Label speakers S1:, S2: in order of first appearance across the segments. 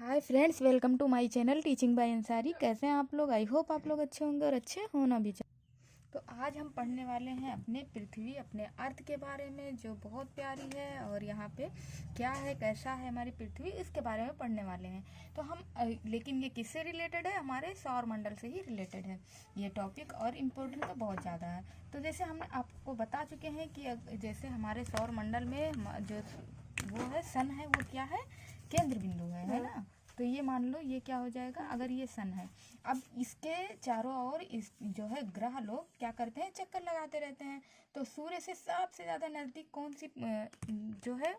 S1: Hi friends, welcome to my channel teaching by Ansari. कैसे हैं आप लोग? आई होप आप लोग अच्छे होंगे और अच्छे होना भी चाहिए। तो आज हम पढ़ने वाले हैं अपने पृथ्वी, अपने अर्थ के बारे में, जो बहुत प्यारी है और यहाँ पे क्या है, कैसा है हमारी पृथ्वी, इसके बारे में पढ़ने वाले हैं। तो हम लेकिन ये किससे रिलेटेड है? हमारे सौर मंडल से ही रिलेटेड है ये टॉपिक, और इम्पोर्टेंट तो बहुत ज़्यादा है। तो जैसे हमने आपको बता चुके हैं कि जैसे हमारे सौर मंडल में जो वो है सन है, वो क्या है? केंद्र बिंदु है ना। तो ये मान लो ये क्या हो जाएगा, अगर ये सन है, अब इसके चारों ओर इस जो है ग्रह लोग क्या करते हैं, चक्कर लगाते रहते हैं। तो सूर्य से सबसे ज़्यादा नज़दीक कौन सी जो है,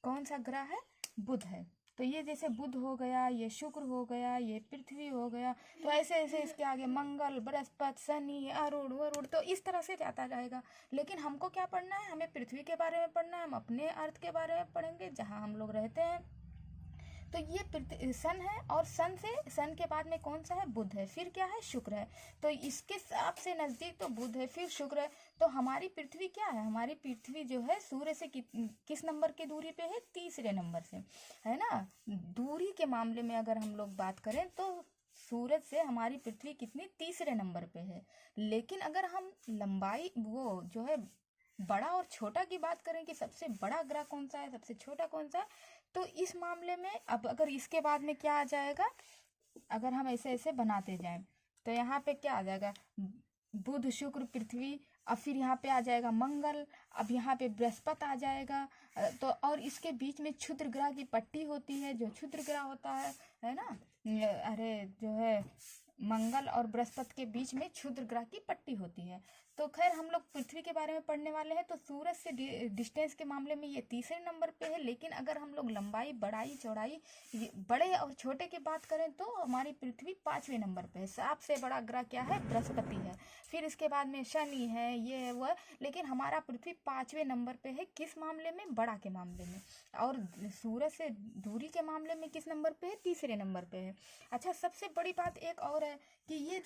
S1: कौन सा ग्रह है? बुध है। तो ये जैसे बुध हो गया, ये शुक्र हो गया, ये पृथ्वी हो गया, तो ऐसे ऐसे इसके आगे मंगल, बृहस्पति, शनि, अरुण वरुण, तो इस तरह से जाता जाएगा। लेकिन हमको क्या पढ़ना है? हमें पृथ्वी के बारे में पढ़ना है, हम अपने अर्थ के बारे में पढ़ेंगे जहाँ हम लोग रहते हैं। तो ये सन है, और सन के बाद में कौन सा है? बुध है। फिर क्या है? शुक्र है। तो इसके सबसे नजदीक तो बुध है, फिर शुक्र है। तो हमारी पृथ्वी क्या है? हमारी पृथ्वी जो है सूर्य से किस नंबर की दूरी पे है? तीसरे नंबर से, है ना। दूरी के मामले में अगर हम लोग बात करें तो सूरज से हमारी पृथ्वी कितनी? तीसरे नंबर पे है। लेकिन अगर हम लंबाई, वो जो है बड़ा और छोटा की बात करें कि सबसे बड़ा ग्रह कौन सा है, सबसे छोटा कौन सा है, तो इस मामले में अब अगर इसके बाद में क्या आ जाएगा, अगर हम ऐसे ऐसे बनाते जाएं तो यहाँ पे क्या आ जाएगा? बुध, शुक्र, पृथ्वी, अब फिर यहाँ पे आ जाएगा मंगल, अब यहाँ पे बृहस्पति आ जाएगा। तो और इसके बीच में क्षुद्र ग्रह की पट्टी होती है, जो क्षुद्र ग्रह होता है ना। अरे जो है मंगल और बृहस्पति के बीच में क्षुद्र ग्रह की पट्टी होती है। तो खैर हम लोग पृथ्वी के बारे में पढ़ने वाले हैं। तो सूरज से डिस्टेंस के मामले में ये तीसरे नंबर पे है। लेकिन अगर हम लोग लंबाई, बड़ाई, चौड़ाई, बड़े और छोटे की बात करें तो हमारी पृथ्वी 5वें नंबर पे है। सबसे बड़ा ग्रह क्या है? बृहस्पति है। फिर इसके बाद में शनि है, ये है, वो है। लेकिन हमारा पृथ्वी 5वें नंबर पे है। किस मामले में? बड़ा के मामले में। और सूरज से दूरी के मामले में किस नंबर पे है? तीसरे नंबर पे है। अच्छा, सबसे बड़ी बात एक और है कि ये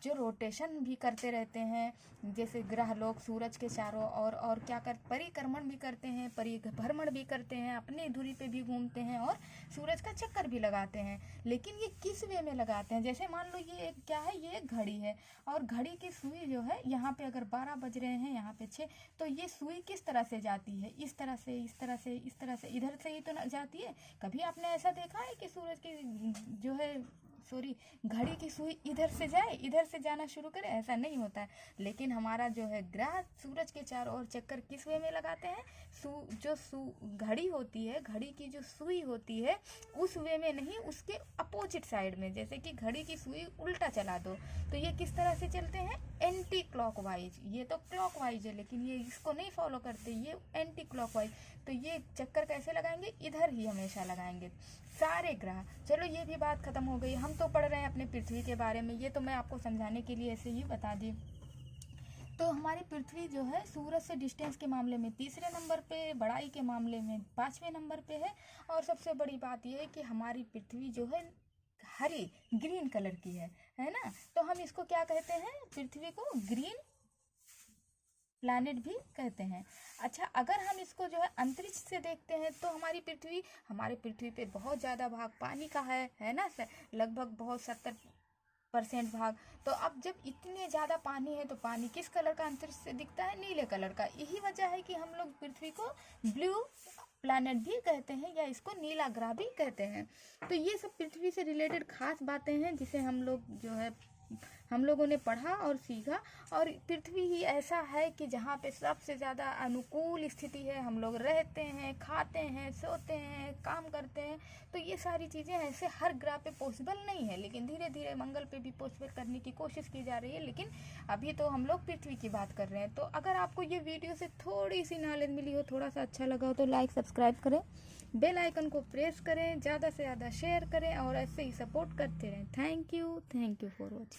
S1: जो रोटेशन भी करते रहते हैं, जैसे ग्रह लोग सूरज के चारों और क्या कर परिक्रमण भी करते हैं, परिभ्रमण भी करते हैं, अपनी धुरी पे भी घूमते हैं और सूरज का चक्कर भी लगाते हैं। लेकिन ये किस वे में लगाते हैं? जैसे मान लो ये क्या है? ये एक घड़ी है, और घड़ी की सुई जो है, यहाँ पे अगर 12 बज रहे हैं, यहाँ पे 6, तो ये सुई किस तरह से जाती है? इस तरह से, इस तरह से, इस तरह से, इधर से ही तो जाती है। कभी आपने ऐसा देखा है कि सूरज की जो है, सॉरी, घड़ी की सुई इधर से जाए, इधर से जाना शुरू करे? ऐसा नहीं होता है। लेकिन हमारा जो है ग्रह सूरज के चारों ओर चक्कर किस वे में लगाते हैं? घड़ी होती है, घड़ी की जो सुई होती है, उस वे में नहीं, उसके अपोजिट साइड में। जैसे कि घड़ी की सुई उल्टा चला दो तो ये किस तरह से चलते हैं? Anti clockwise. ये तो क्लॉकवाइज है, लेकिन ये इसको नहीं फॉलो करते, ये एंटी क्लॉकवाइज। तो ये चक्कर कैसे लगाएंगे? इधर ही हमेशा लगाएंगे सारे ग्रह। चलो, ये भी बात खत्म हो गई। हम तो पढ़ रहे हैं अपने पृथ्वी के बारे में, ये तो मैं आपको समझाने के लिए ऐसे ही बता दी। तो हमारी पृथ्वी जो है सूरज से डिस्टेंस के मामले में तीसरे नंबर पे, बड़ाई के मामले में 5वें नंबर पे है। और सबसे बड़ी बात यह है कि हमारी पृथ्वी जो है हरी, ग्रीन कलर की है ना। तो हम इसको क्या कहते हैं? पृथ्वी को ग्रीन प्लैनेट भी कहते हैं। अच्छा, अगर हम इसको जो है अंतरिक्ष से देखते हैं तो हमारे पृथ्वी पे बहुत ज़्यादा भाग पानी का है ना, लगभग बहुत 70% भाग। तो अब जब इतने ज़्यादा पानी है, तो पानी किस कलर का अंतरिक्ष से दिखता है? नीले कलर का। यही वजह है कि हम लोग पृथ्वी को ब्लू प्लैनेट भी कहते हैं, या इसको नीला ग्रह भी कहते हैं। तो ये सब पृथ्वी से रिलेटेड खास बातें हैं जिसे हम लोगों ने पढ़ा और सीखा। और पृथ्वी ही ऐसा है कि जहाँ पे सबसे ज़्यादा अनुकूल स्थिति है, हम लोग रहते हैं, खाते हैं, सोते हैं, काम करते हैं। तो ये सारी चीज़ें ऐसे हर ग्रह पे पॉसिबल नहीं है, लेकिन धीरे धीरे मंगल पे भी पॉसिबल करने की कोशिश की जा रही है। लेकिन अभी तो हम लोग पृथ्वी की बात कर रहे हैं। तो अगर आपको ये वीडियो से थोड़ी सी नॉलेज मिली हो, थोड़ा सा अच्छा लगा हो, तो लाइक, सब्सक्राइब करें, बेल आइकन को प्रेस करें, ज़्यादा से ज़्यादा शेयर करें और ऐसे ही सपोर्ट करते रहें। Thank you for watching.